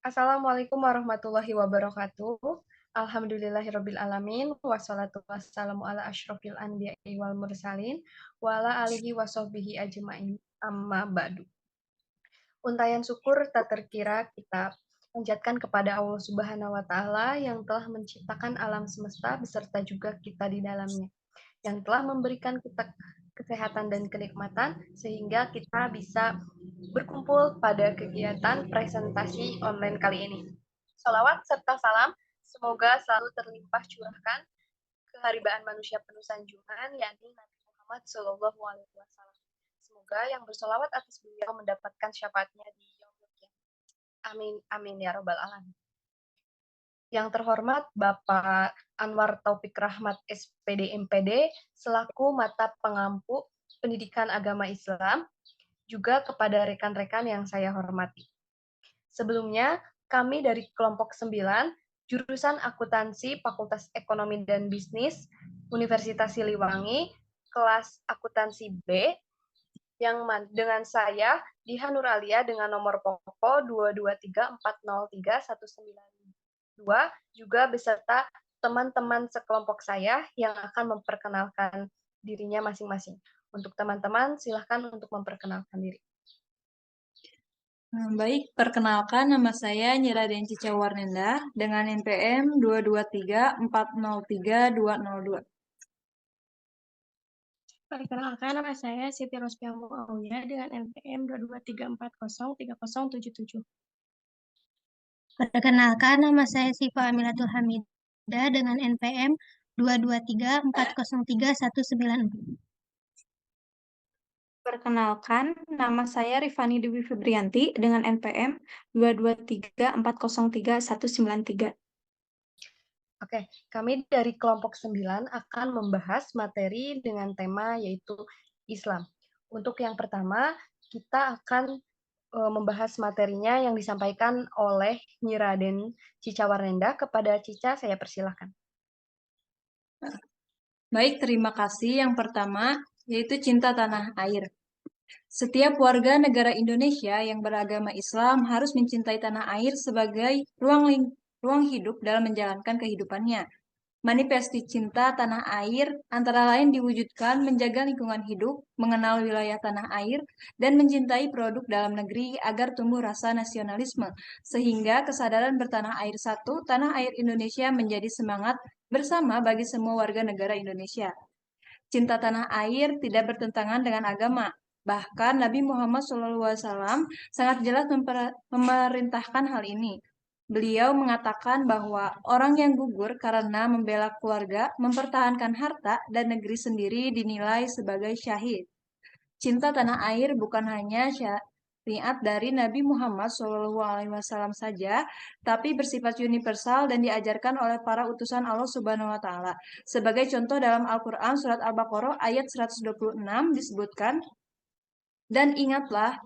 Assalamualaikum warahmatullahi wabarakatuh. Alhamdulillahirabbil alamin wassalatu wassalamu ala asyrofil anbiya'i wal mursalin wa ala alihi washabbihi ajmain. Amma ba'du. Untayan syukur tak terkira kita panjatkan kepada Allah Subhanahu wa taala yang telah menciptakan alam semesta beserta juga kita di dalamnya, yang telah memberikan kita kesehatan dan kenikmatan sehingga kita bisa berkumpul pada kegiatan presentasi online kali ini. Salawat serta salam semoga selalu terlimpah curahkan keharibaan manusia penuh sanjungan, yakni Nabi Muhammad Shallallahu Alaihi Wasallam. Semoga yang bersolawat atas beliau mendapatkan syafaatnya di yaumul qiyamah. Amin, amin ya robbal alamin. Yang terhormat Bapak Anwar Taufik Rahmat SPD MPD selaku mata pengampu Pendidikan Agama Islam, juga kepada rekan-rekan yang saya hormati. Sebelumnya, kami dari kelompok 9, jurusan akuntansi Fakultas Ekonomi dan Bisnis, Universitas Siliwangi, kelas akuntansi B, yang dengan saya, Diha Nuralia dengan nomor pokok 223403192, juga beserta teman-teman sekelompok saya yang akan memperkenalkan dirinya masing-masing. Untuk teman-teman, silahkan untuk memperkenalkan diri. Baik, perkenalkan nama saya Nyiraden Cica Warnenda dengan NPM 223403202. Perkenalkan, nama saya Siti Rospiah Muawiyah dengan NPM 22340303077. Perkenalkan, nama saya Sifa Aminatul Hamidah dengan NPM 223403194. Perkenalkan, nama saya Rifani Dewi Febrianti dengan NPM 223403193. Oke, kami dari kelompok 9 akan membahas materi dengan tema yaitu Islam. Untuk yang pertama, kita akan membahas materinya yang disampaikan oleh Nyi Raden Cica Warnenda. Kepada Cica, saya persilahkan. Baik, terima kasih. Yang pertama, yaitu cinta tanah air. Setiap warga negara Indonesia yang beragama Islam harus mencintai tanah air sebagai ruang hidup dalam menjalankan kehidupannya. Manifesti cinta tanah air antara lain diwujudkan menjaga lingkungan hidup, mengenal wilayah tanah air, dan mencintai produk dalam negeri agar tumbuh rasa nasionalisme, sehingga kesadaran bertanah air satu, tanah air Indonesia menjadi semangat bersama bagi semua warga negara Indonesia. Cinta tanah air tidak bertentangan dengan agama. Bahkan Nabi Muhammad SAW sangat jelas memerintahkan hal ini. Beliau mengatakan bahwa orang yang gugur karena membela keluarga, mempertahankan harta, dan negeri sendiri dinilai sebagai syahid. Cinta tanah air bukan hanya syariat dari Nabi Muhammad SAW saja, tapi bersifat universal dan diajarkan oleh para utusan Allah Subhanahu wa Ta'ala. Sebagai contoh dalam Al-Quran, Surat Al-Baqarah ayat 126 disebutkan, dan ingatlah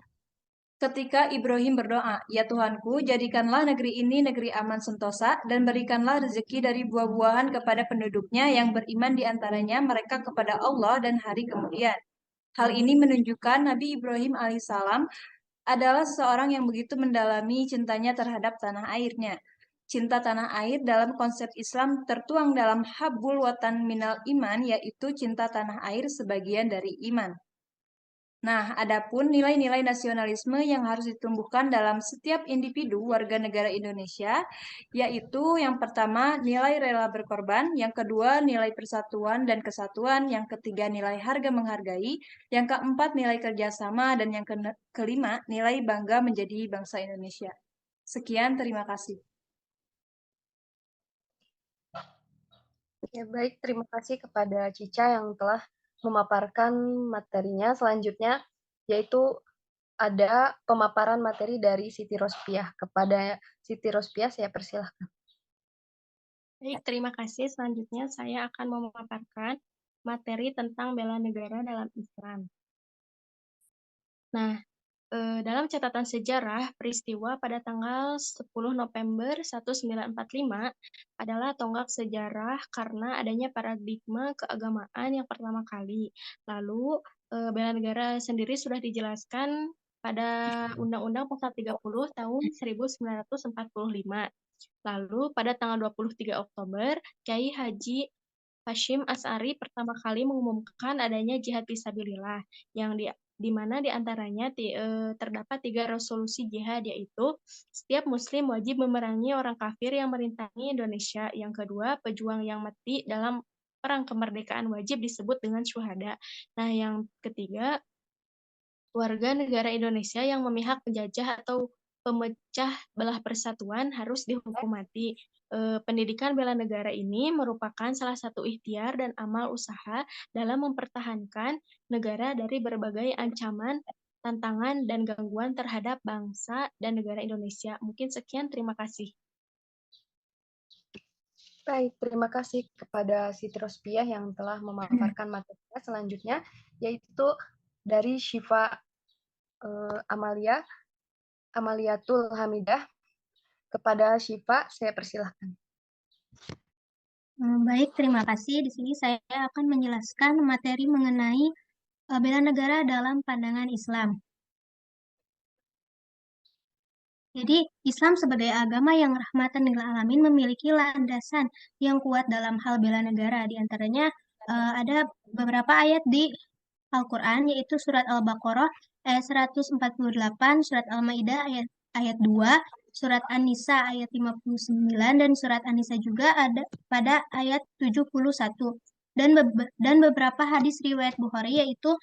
ketika Ibrahim berdoa, "Ya Tuhanku, jadikanlah negeri ini negeri aman sentosa, dan berikanlah rezeki dari buah-buahan kepada penduduknya yang beriman di antaranya mereka kepada Allah dan hari kemudian." Hal ini menunjukkan Nabi Ibrahim alaihissalam adalah seorang yang begitu mendalami cintanya terhadap tanah airnya. Cinta tanah air dalam konsep Islam tertuang dalam Habbul Watan Minal Iman, yaitu cinta tanah air sebagian dari iman. Nah, adapun nilai-nilai nasionalisme yang harus ditumbuhkan dalam setiap individu warga negara Indonesia, yaitu yang pertama nilai rela berkorban, yang kedua nilai persatuan dan kesatuan, yang ketiga nilai harga menghargai, yang keempat nilai kerjasama, dan yang kelima nilai bangga menjadi bangsa Indonesia. Sekian, terima kasih. Ya, baik, terima kasih kepada Cica yang telah memaparkan materinya. Selanjutnya, yaitu ada pemaparan materi dari Siti Rospiah. Kepada Siti Rospiah, saya persilahkan. Baik, terima kasih. Selanjutnya saya akan memaparkan materi tentang bela negara dalam Islam. Nah, dalam catatan sejarah, peristiwa pada tanggal 10 November 1945 adalah tonggak sejarah karena adanya paradigma keagamaan yang pertama kali. Lalu, bela negara sendiri sudah dijelaskan pada Undang-Undang Pasal 30 tahun 1945. Lalu pada tanggal 23 Oktober, Kiai Haji Hashim Asy'ari pertama kali mengumumkan adanya jihad fisabilillah yang di mana diantaranya terdapat 3 resolusi jihad, yaitu setiap muslim wajib memerangi orang kafir yang merintangi Indonesia. Yang kedua, pejuang yang mati dalam perang kemerdekaan wajib disebut dengan syuhada. Nah, yang ketiga, warga negara Indonesia yang memihak penjajah atau pemecah belah persatuan harus dihukum mati. Pendidikan bela negara ini merupakan salah satu ikhtiar dan amal usaha dalam mempertahankan negara dari berbagai ancaman, tantangan, dan gangguan terhadap bangsa dan negara Indonesia. Mungkin sekian, terima kasih. Baik, terima kasih kepada Siti Rospiah yang telah memaparkan materinya. Selanjutnya, yaitu dari Syifa Amaliatul Hamidah. Kepada Syifa, saya persilahkan. Baik, terima kasih. Di sini saya akan menjelaskan materi mengenai bela negara dalam pandangan Islam. Jadi, Islam sebagai agama yang rahmatan lil alamin memiliki landasan yang kuat dalam hal bela negara. Di antaranya ada beberapa ayat di Al-Quran, yaitu surat Al-Baqarah ayat 148, surat Al-Maidah ayat 2, surat An-Nisa ayat 59, dan surat An-Nisa juga ada pada ayat 71. Dan beberapa hadis riwayat Bukhari, yaitu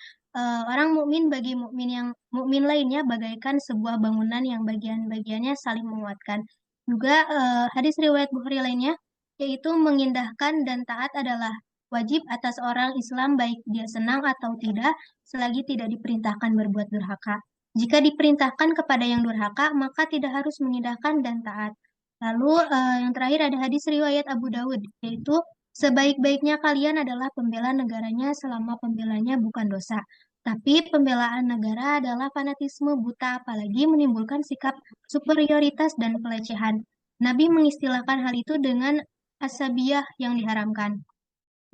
orang mukmin bagi mukmin lainnya bagaikan sebuah bangunan yang bagian-bagiannya saling menguatkan. Juga hadis riwayat Bukhari lainnya, yaitu mengindahkan dan taat adalah wajib atas orang Islam baik dia senang atau tidak, selagi tidak diperintahkan berbuat durhaka. Jika diperintahkan kepada yang durhaka, maka tidak harus mengindahkan dan taat. Lalu yang terakhir ada hadis riwayat Abu Dawud, yaitu sebaik-baiknya kalian adalah pembela negaranya selama pembelanya bukan dosa. Tapi pembelaan negara adalah fanatisme buta, apalagi menimbulkan sikap superioritas dan pelecehan. Nabi mengistilahkan hal itu dengan asabiyah yang diharamkan.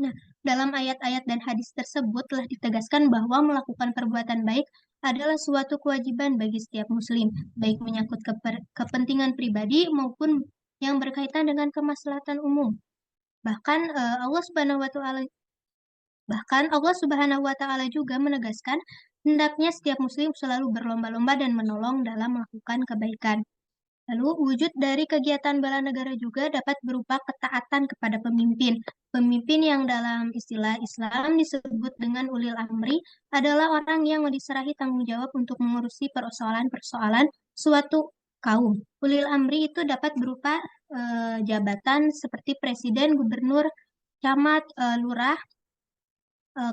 Nah, dalam ayat-ayat dan hadis tersebut telah ditegaskan bahwa melakukan perbuatan baik adalah suatu kewajiban bagi setiap muslim, baik menyangkut kepentingan pribadi maupun yang berkaitan dengan kemaslahatan umum. Bahkan Allah Subhanahu wa taala juga menegaskan hendaknya setiap muslim selalu berlomba-lomba dan menolong dalam melakukan kebaikan. Lalu, wujud dari kegiatan bela negara juga dapat berupa ketaatan kepada pemimpin. Pemimpin yang dalam istilah Islam disebut dengan ulil amri adalah orang yang diserahi tanggung jawab untuk mengurusi persoalan-persoalan suatu kaum. Ulil amri itu dapat berupa jabatan seperti presiden, gubernur, camat, lurah,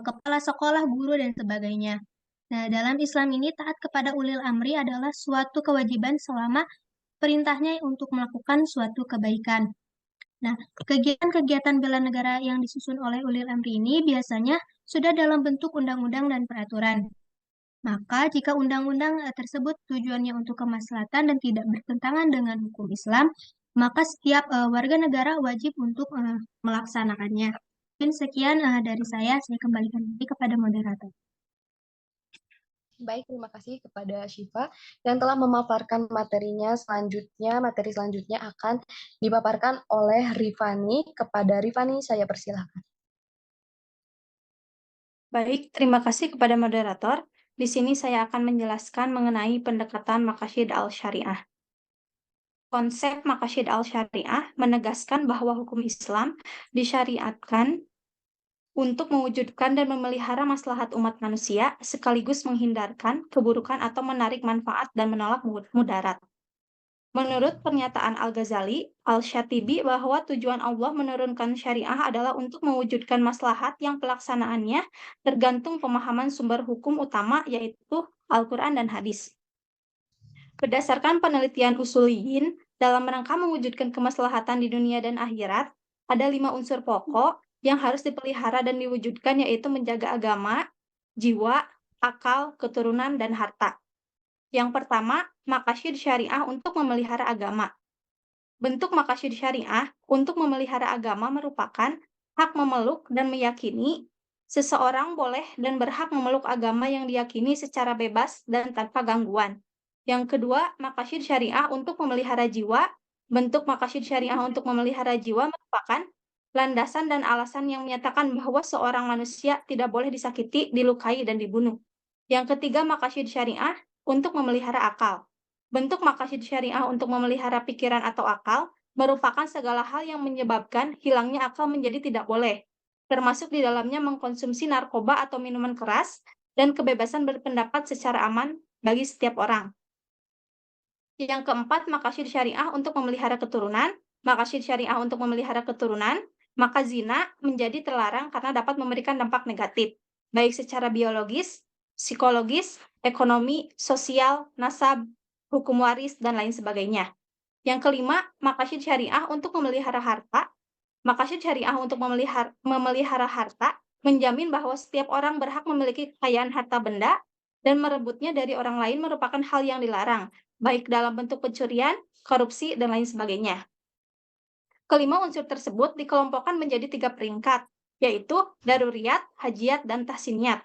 kepala sekolah, guru, dan sebagainya. Nah, dalam Islam ini taat kepada ulil amri adalah suatu kewajiban selama perintahnya untuk melakukan suatu kebaikan. Nah, kegiatan-kegiatan bela negara yang disusun oleh ulil amri ini biasanya sudah dalam bentuk undang-undang dan peraturan. Maka, jika undang-undang tersebut tujuannya untuk kemaslahatan dan tidak bertentangan dengan hukum Islam, maka setiap warga negara wajib untuk melaksanakannya. Mungkin sekian dari saya kembalikan lagi kepada moderator. Baik, terima kasih kepada Syifa yang telah memaparkan materinya. Materi selanjutnya akan dipaparkan oleh Rifani. Kepada Rifani, saya persilahkan. Baik, terima kasih kepada moderator. Di sini saya akan menjelaskan mengenai pendekatan Maqasid al-Syariah. Konsep Maqasid al-Syariah menegaskan bahwa hukum Islam disyariatkan untuk mewujudkan dan memelihara maslahat umat manusia, sekaligus menghindarkan keburukan atau menarik manfaat dan menolak mudarat. Menurut pernyataan Al-Ghazali, Al-Syatibi bahwa tujuan Allah menurunkan syariah adalah untuk mewujudkan maslahat yang pelaksanaannya tergantung pemahaman sumber hukum utama, yaitu Al-Quran dan hadis. Berdasarkan penelitian usuliyin, dalam rangka mewujudkan kemaslahatan di dunia dan akhirat, ada 5 unsur pokok yang harus dipelihara dan diwujudkan, yaitu menjaga agama, jiwa, akal, keturunan, dan harta. Yang pertama, maqasid syariah untuk memelihara agama. Bentuk maqasid syariah untuk memelihara agama merupakan hak memeluk dan meyakini Seseorang boleh dan berhak memeluk agama yang diyakini secara bebas dan tanpa gangguan. Yang kedua, maqasid syariah untuk memelihara jiwa. Bentuk maqasid syariah untuk memelihara jiwa merupakan landasan dan alasan yang menyatakan bahwa seorang manusia tidak boleh disakiti, dilukai, dan dibunuh. Yang ketiga, maqasid syariah untuk memelihara akal. Bentuk maqasid syariah untuk memelihara pikiran atau akal merupakan segala hal yang menyebabkan hilangnya akal menjadi tidak boleh, termasuk di dalamnya mengkonsumsi narkoba atau minuman keras, dan kebebasan berpendapat secara aman bagi setiap orang. Yang keempat, maqasid syariah untuk memelihara keturunan. Maqasid syariah untuk memelihara keturunan, maka zina menjadi terlarang karena dapat memberikan dampak negatif, baik secara biologis, psikologis, ekonomi, sosial, nasab, hukum waris, dan lain sebagainya. Yang kelima, maqasid syariah untuk memelihara harta. Maqasid syariah untuk memelihara harta menjamin bahwa setiap orang berhak memiliki kekayaan harta benda dan merebutnya dari orang lain merupakan hal yang dilarang, baik dalam bentuk pencurian, korupsi, dan lain sebagainya. Kelima unsur tersebut dikelompokkan menjadi 3 peringkat, yaitu daruriyat, hajiat, dan tahsiniyat.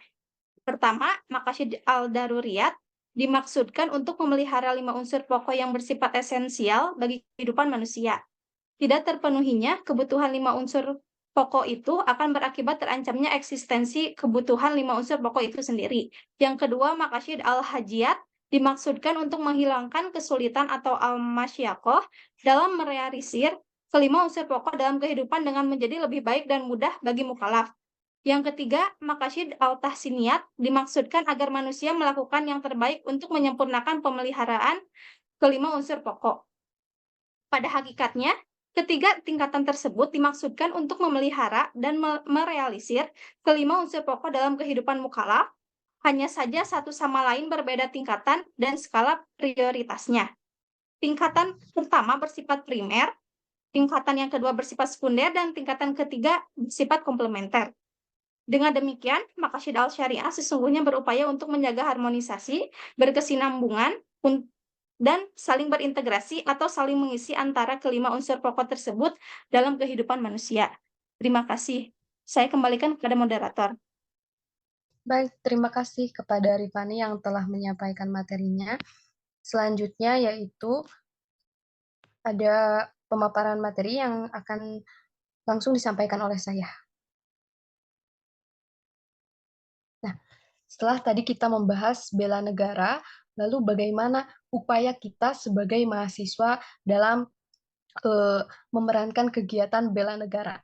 Pertama, maqasid al-daruriyat dimaksudkan untuk memelihara 5 unsur pokok yang bersifat esensial bagi kehidupan manusia. Tidak terpenuhinya kebutuhan 5 unsur pokok itu akan berakibat terancamnya eksistensi kebutuhan 5 unsur pokok itu sendiri. Yang kedua, maqasid al-hajiyat dimaksudkan untuk menghilangkan kesulitan atau al-masyakoh dalam merealisir kelima unsur pokok dalam kehidupan dengan menjadi lebih baik dan mudah bagi mukallaf. Yang ketiga, maqasid al-tahsiniyat dimaksudkan agar manusia melakukan yang terbaik untuk menyempurnakan pemeliharaan kelima unsur pokok. Pada hakikatnya, ketiga tingkatan tersebut dimaksudkan untuk memelihara dan merealisir kelima unsur pokok dalam kehidupan mukallaf, hanya saja satu sama lain berbeda tingkatan dan skala prioritasnya. Tingkatan pertama bersifat primer, tingkatan yang kedua bersifat sekunder, dan tingkatan ketiga bersifat komplementer. Dengan demikian, maqasid al-syariah sesungguhnya berupaya untuk menjaga harmonisasi, berkesinambungan, dan saling berintegrasi atau saling mengisi antara kelima unsur pokok tersebut dalam kehidupan manusia. Terima kasih. Saya kembalikan kepada moderator. Baik, terima kasih kepada Rifani yang telah menyampaikan materinya. Selanjutnya yaitu ada pemaparan materi yang akan langsung disampaikan oleh saya. Nah, setelah tadi kita membahas bela negara, lalu bagaimana upaya kita sebagai mahasiswa dalam memerankan kegiatan bela negara.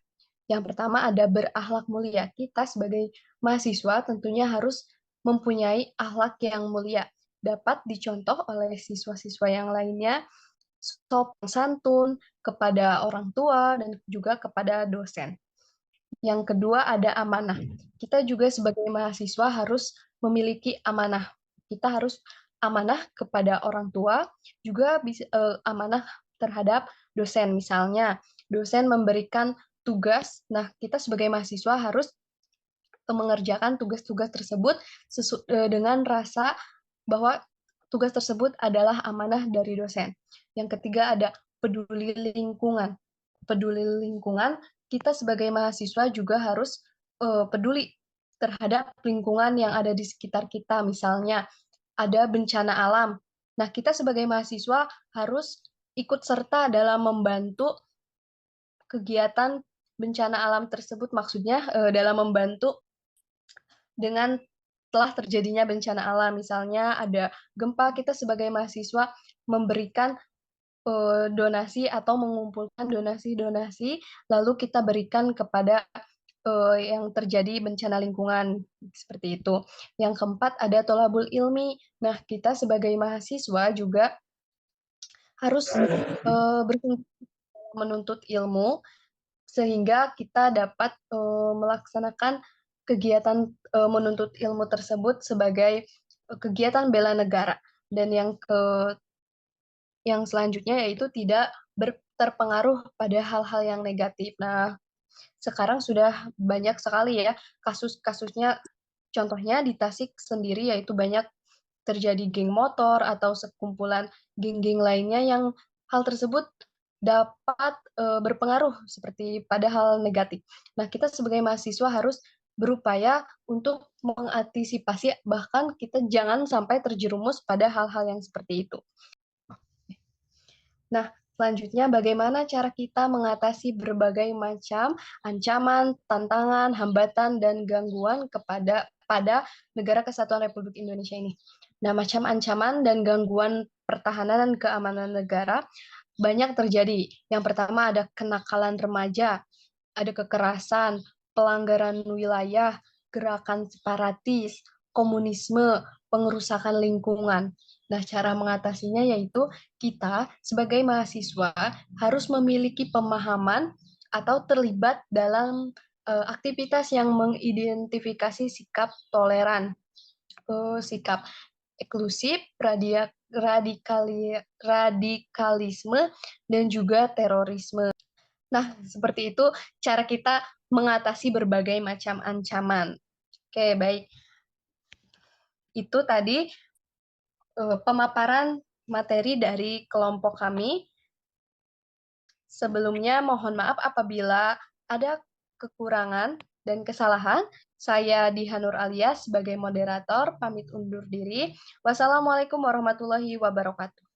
Yang pertama ada berakhlak mulia. Kita sebagai mahasiswa tentunya harus mempunyai akhlak yang mulia. Dapat dicontoh oleh siswa-siswa yang lainnya, sopan santun kepada orang tua dan juga kepada dosen. Yang kedua ada amanah. Kita juga sebagai mahasiswa harus memiliki amanah. Kita harus amanah kepada orang tua, juga amanah terhadap dosen. Misalnya, dosen memberikan tugas, nah kita sebagai mahasiswa harus mengerjakan tugas-tugas tersebut dengan rasa bahwa tugas tersebut adalah amanah dari dosen. Yang ketiga ada peduli lingkungan. Peduli lingkungan, kita sebagai mahasiswa juga harus peduli terhadap lingkungan yang ada di sekitar kita. Misalnya ada bencana alam. Nah, kita sebagai mahasiswa harus ikut serta dalam membantu kegiatan bencana alam tersebut, maksudnya dalam membantu dengan telah terjadinya bencana alam. Misalnya ada gempa, kita sebagai mahasiswa memberikan donasi atau mengumpulkan donasi-donasi, lalu kita berikan kepada yang terjadi bencana lingkungan, seperti itu. Yang keempat ada tolabul ilmi. Nah, kita sebagai mahasiswa juga harus menuntut ilmu, sehingga kita dapat melaksanakan kegiatan menuntut ilmu tersebut sebagai kegiatan bela negara. Dan yang selanjutnya yaitu tidak terpengaruh pada hal-hal yang negatif. Nah, sekarang sudah banyak sekali ya kasus-kasusnya, contohnya di Tasik sendiri yaitu banyak terjadi geng motor atau sekumpulan geng-geng lainnya yang hal tersebut dapat berpengaruh seperti pada hal negatif. Nah, kita sebagai mahasiswa harus berupaya untuk mengantisipasi, bahkan kita jangan sampai terjerumus pada hal-hal yang seperti itu. Nah, selanjutnya bagaimana cara kita mengatasi berbagai macam ancaman, tantangan, hambatan, dan gangguan pada negara kesatuan Republik Indonesia ini. Nah, macam ancaman dan gangguan pertahanan dan keamanan negara banyak terjadi. Yang pertama ada kenakalan remaja, ada kekerasan, pelanggaran wilayah, gerakan separatis, komunisme, pengerusakan lingkungan. Nah, cara mengatasinya yaitu kita sebagai mahasiswa harus memiliki pemahaman atau terlibat dalam aktivitas yang mengidentifikasi sikap toleran, sikap eksklusif, radikalisme, dan juga terorisme. Nah, seperti itu cara kita mengatasi berbagai macam ancaman. Oke, baik. Itu tadi pemaparan materi dari kelompok kami. Sebelumnya mohon maaf apabila ada kekurangan dan kesalahan. Saya Diha Nur Alia sebagai moderator pamit undur diri. Wassalamualaikum warahmatullahi wabarakatuh.